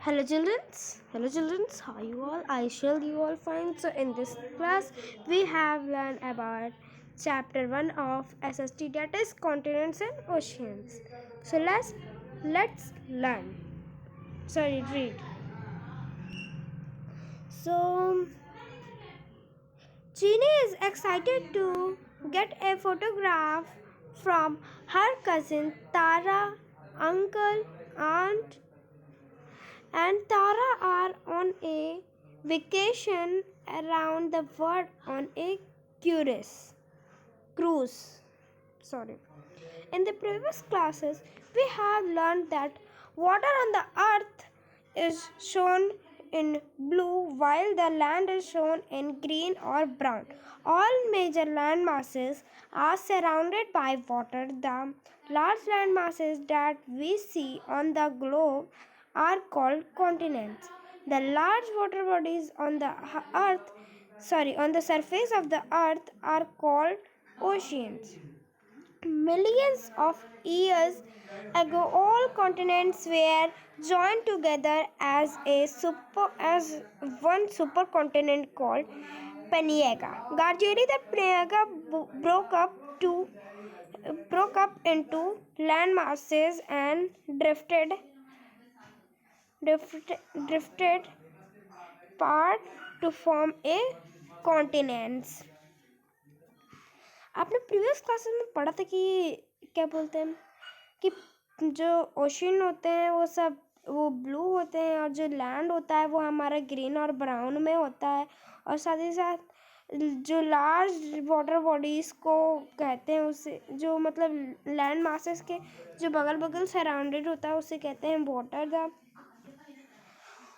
Hello children. Hello children. How you all? I shall you all fine. So in this class we have learned about chapter 1 of SST, that is continents and oceans. So let's learn. Sorry, read. So Jeannie is excited to get a photograph from her cousin Tara, uncle, aunt and Tara are on a vacation around the world on a cruise. Sorry. In the previous classes, we have learned that water on the earth is shown in blue while the land is shown in green or brown. All major land masses are surrounded by water. The large land masses that we see on the globe are called continents. The large water bodies on the on the surface of the earth are called oceans. Millions of years ago, all continents were joined together as one supercontinent called Pangea. Gradually, the Pangea broke up into land masses and drifted apart to form a continents. आपने previous classes में पढ़ा था कि क्या बोलते हैं कि जो ओशन होते हैं वो ब्लू होते हैं और जो लैंड होता है वो हमारा ग्रीन और ब्राउन में होता है, और साथ ही साथ जो लार्ज वाटर बॉडीज़ को कहते हैं उसे जो मतलब लैंड मासेस के जो बगल बगल सराउंडेड होता है उसे कहते हैं वाटर द।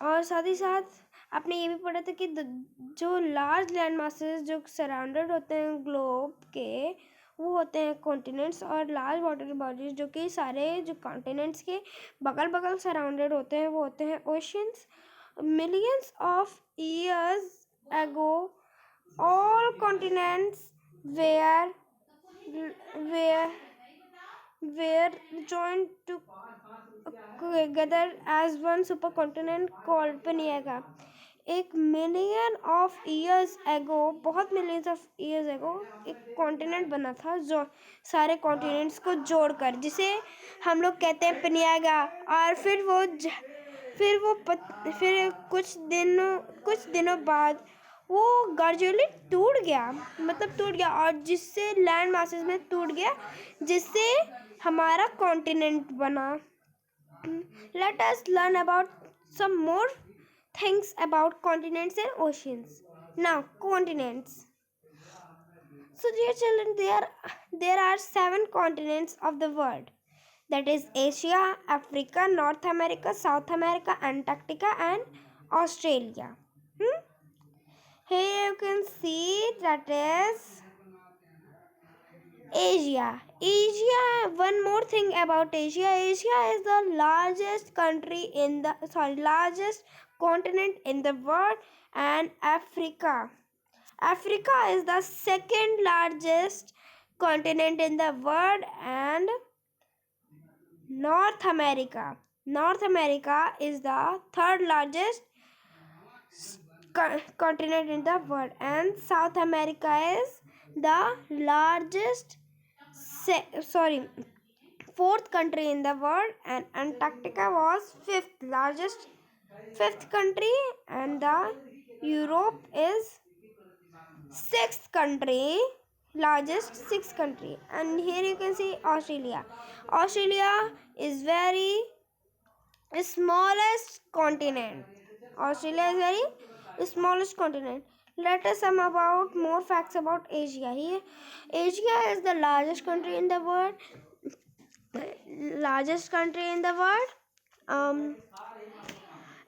और साथ ही साथ आपने ये भी पढ़ा था कि जो लार्ज लैंड मासेस जो सराउंडेड होते हैं ग्लोब के वो होते हैं कॉन्टिनेंट्स, और लार्ज वाटर बॉडीज जो कि सारे जो कॉन्टिनेंट्स के बगल बगल सराउंडेड होते हैं वो होते हैं oceans. Millions of years ago all continents were were joined together as one supercontinent called Pangea. एक मिलियन ऑफ ईयर्स एगो, बहुत मिलियंस ऑफ ईयर्स एगो एक कॉन्टिनेंट बना था जो सारे कॉन्टिनेंट्स को जोड़कर, जिसे हम लोग कहते हैं पनियागा। और फिर कुछ दिनों बाद वो ग्रेजुअली टूट गया और जिससे लैंड मासेस में टूट गया, जिससे हमारा कॉन्टिनेंट बना। Let us learn about some more things about continents and oceans. Now, continents. So, dear children, there are 7 continents of the world. That is Asia, Africa, North America, South America, Antarctica, and Australia. Here you can see that is Asia. One more thing about Asia. Asia is the largest continent in the world, and Africa is the second largest continent in the world, and North America is the third largest continent in the world, and South America is the fourth country in the world, and Antarctica was fifth country, and the Europe is sixth country, sixth country. And here you can see Australia is very smallest continent. Let us some about more facts about Asia. Here Asia is the largest country in the world.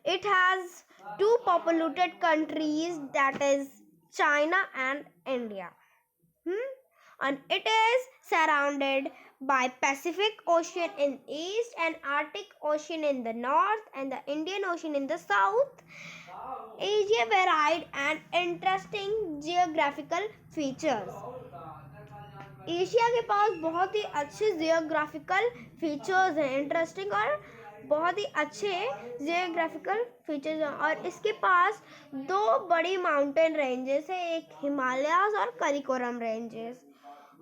It has 2 populated countries, that is China and India. And it is surrounded by Pacific Ocean in east and Arctic Ocean in the north and the Indian Ocean in the south. Asia varied and interesting geographical features. Asia के पास बहुत ही अच्छे geographical features हैं, interesting और बहुत ही अच्छे geographical features हैं और इसके पास दो बड़ी माउंटेन रेंजेस है, एक हिमालयाज और करिकोरम रेंजेस।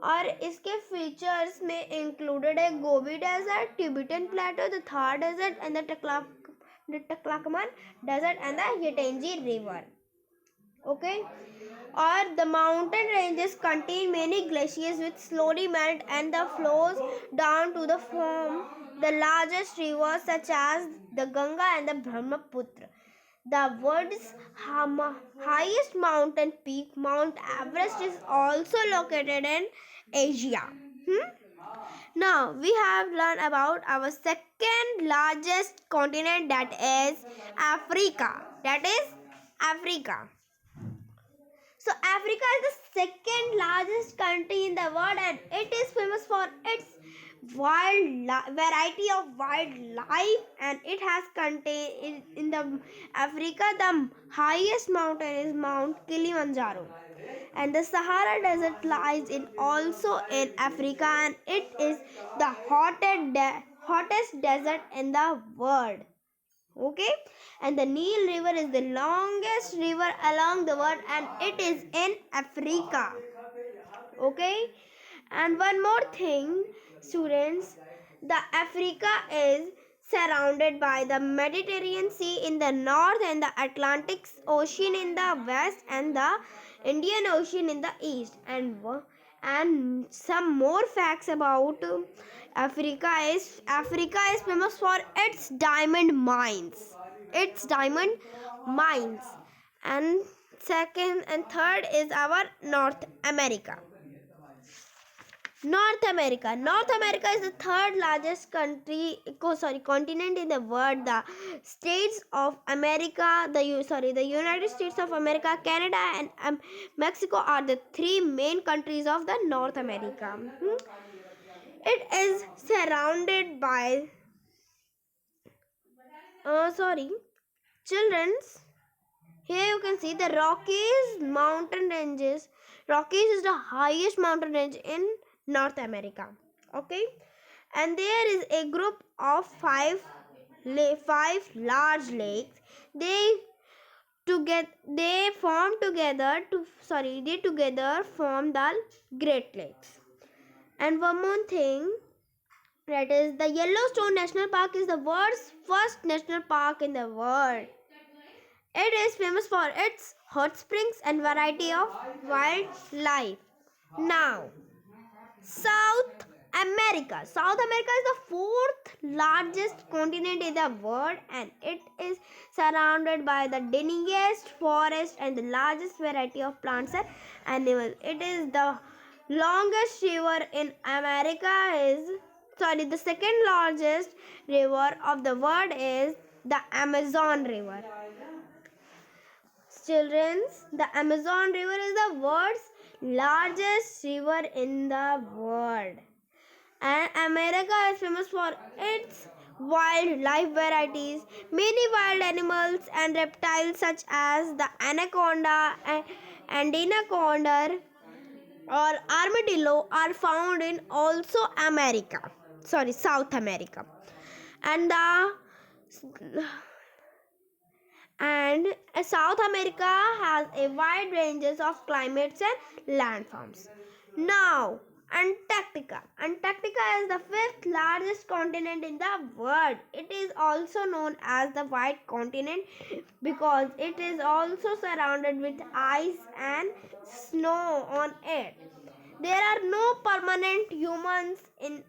और इसके फीचर्स में इंक्लूडेड है Gobi desert, Tibetan plateau, the Thar desert and the Taklamakan desert and the येटेंजी river. Okay, or the mountain ranges contain many glaciers which slowly melt and the flows down to the form the largest rivers such as the Ganga and the Brahmaputra. The world's highest mountain peak, Mount Everest, is also located in Asia. Now we have learned about our second largest continent, that is Africa. That is Africa. So Africa is the second largest country in the world and it is famous for its variety of wildlife, and it has contained in the Africa the highest mountain is Mount Kilimanjaro, and the Sahara Desert lies in also in Africa, and it is the hottest desert in the world. Okay, and the Nile River is the longest river along the world and it is in Africa. Okay, and one more thing, students, the Africa is surrounded by the Mediterranean Sea in the north and the Atlantic Ocean in the west and the Indian Ocean in the east. And some more facts about Africa is famous for its diamond mines. Its diamond mines. And second and third is our North America. North America is the third largest continent in the world. The states of America, the United States of America, Canada, and Mexico are the three main countries of the North America. It is surrounded by children's. Here you can see the Rockies mountain ranges. Rockies is the highest mountain range in North America. Okay, and there is a group of five large lakes. They together form the Great Lakes. And one more thing, that is the Yellowstone National Park is the world's first national park in the world. It is famous for its hot springs and variety of wildlife. Now, South America. South America is the fourth largest continent in the world and it is surrounded by the dense forest and the largest variety of plants and animals. It is the longest river in America the second largest river of the world is the Amazon River. Children, the Amazon River is the world's largest river in the world. And America is famous for its wildlife varieties. Many wild animals and reptiles such as the anaconda and anaconda or armadillo are found in also South America. And South America has a wide ranges of climates and landforms. Now, Antarctica. Antarctica is the fifth largest continent in the world. It is also known as the White Continent because it is also surrounded with ice and snow on it. There are no permanent humans in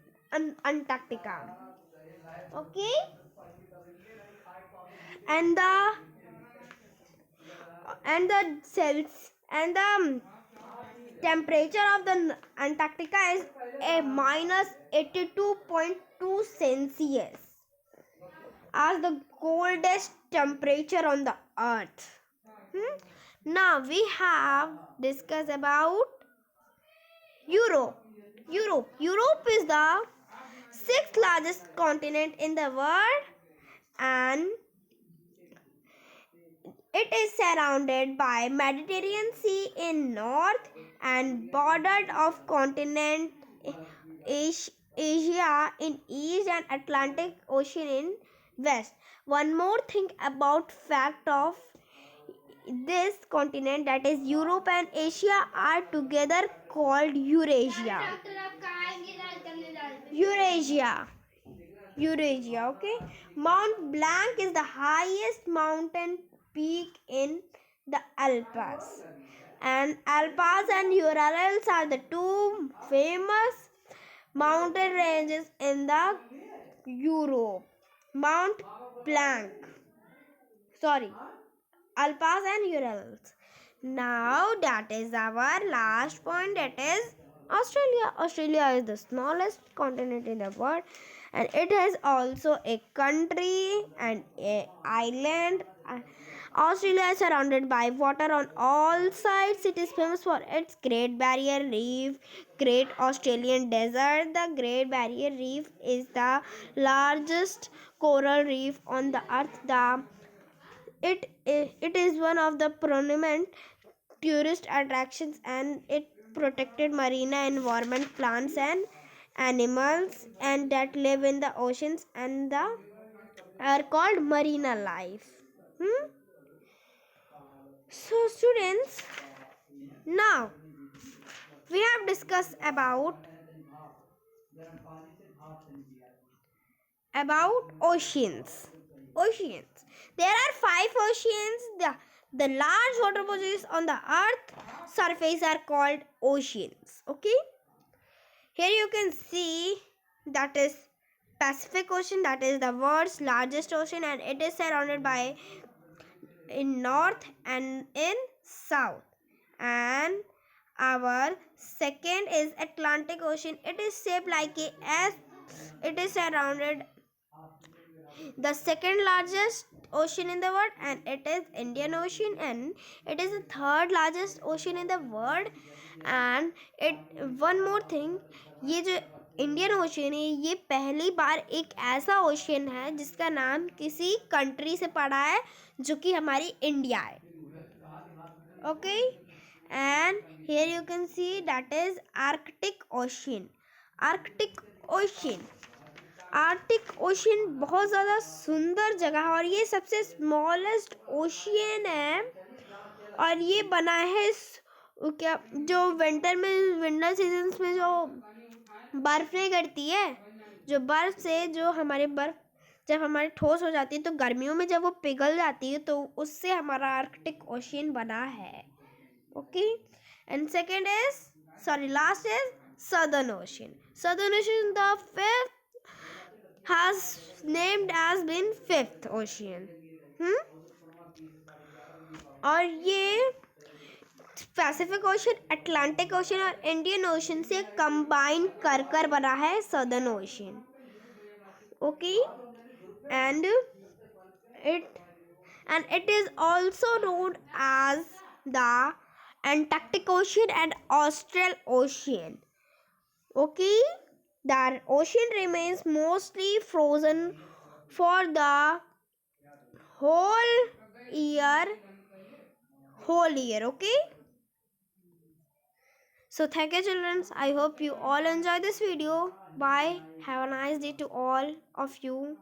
Antarctica. Okay? And the temperature of the Antarctica is a minus 82.2 Celsius as the coldest temperature on the earth. Now we have discussed about Europe. Europe is the sixth largest continent in the world and it is surrounded by Mediterranean Sea in north and bordered of continent Asia in east and Atlantic Ocean in west. One more thing about fact of this continent, that is Europe and Asia are together called Eurasia. Eurasia. Eurasia, okay? Mount Blanc is the highest mountain peak in the Alps. And Alps and Urals are the two famous mountain ranges in the Europe. Mount Blanc. Sorry. Alps and Urals. Now that is our last point, that is Australia. Australia is the smallest continent in the world, and it has also a country and a island. Australia is surrounded by water on all sides. It is famous for its Great Barrier Reef, Great Australian Desert. The Great Barrier Reef is the largest coral reef on the earth. It is one of the prominent tourist attractions, and it protected marine environment, plants and animals and that live in the oceans and the are called marine life. So students, now we have discussed about oceans. Oceans. There are 5 oceans. The large water bodies on the earth surface are called oceans. Okay. Here you can see that is Pacific Ocean, that is the world's largest ocean, and it is surrounded by in north and in south. And our second is Atlantic Ocean. It is shaped like a S. It is surrounded the second largest ocean in the world, and it is Indian Ocean, and it is the third largest ocean in the world. And it one more thing, ये जो Indian ocean है ये पहली बार एक ऐसा ocean है जिसका नाम किसी कंट्री से पड़ा है जो कि हमारी इंडिया है. Okay, and here you can see that is Arctic Ocean. Arctic Ocean. Arctic ocean बहुत ज़्यादा सुंदर जगह है और ये सबसे स्मॉलेस्ट ओशियन है और ये बना है क्या जो विंटर सीजन्स में जो बर्फ़ नहीं गिरती है, जो बर्फ़ से जो हमारे बर्फ़ जब हमारी ठोस हो जाती है तो गर्मियों में जब वो पिघल जाती है तो उससे हमारा आर्कटिक ओशियन बना है. Okay, and second is last is Southern Ocean. Southern Ocean, the fifth, has named as been fifth ocean. और ये पैसिफिक ओशन, अटलांटिक ओशन और इंडियन ओशन से कंबाइन कर बना है southern ocean. Okay, and it is also known as the Antarctic Ocean and Austral Ocean. Okay, the ocean remains mostly frozen for the whole year. Okay, so thank you children. I hope you all enjoy this video. Bye. Have a nice day to all of you.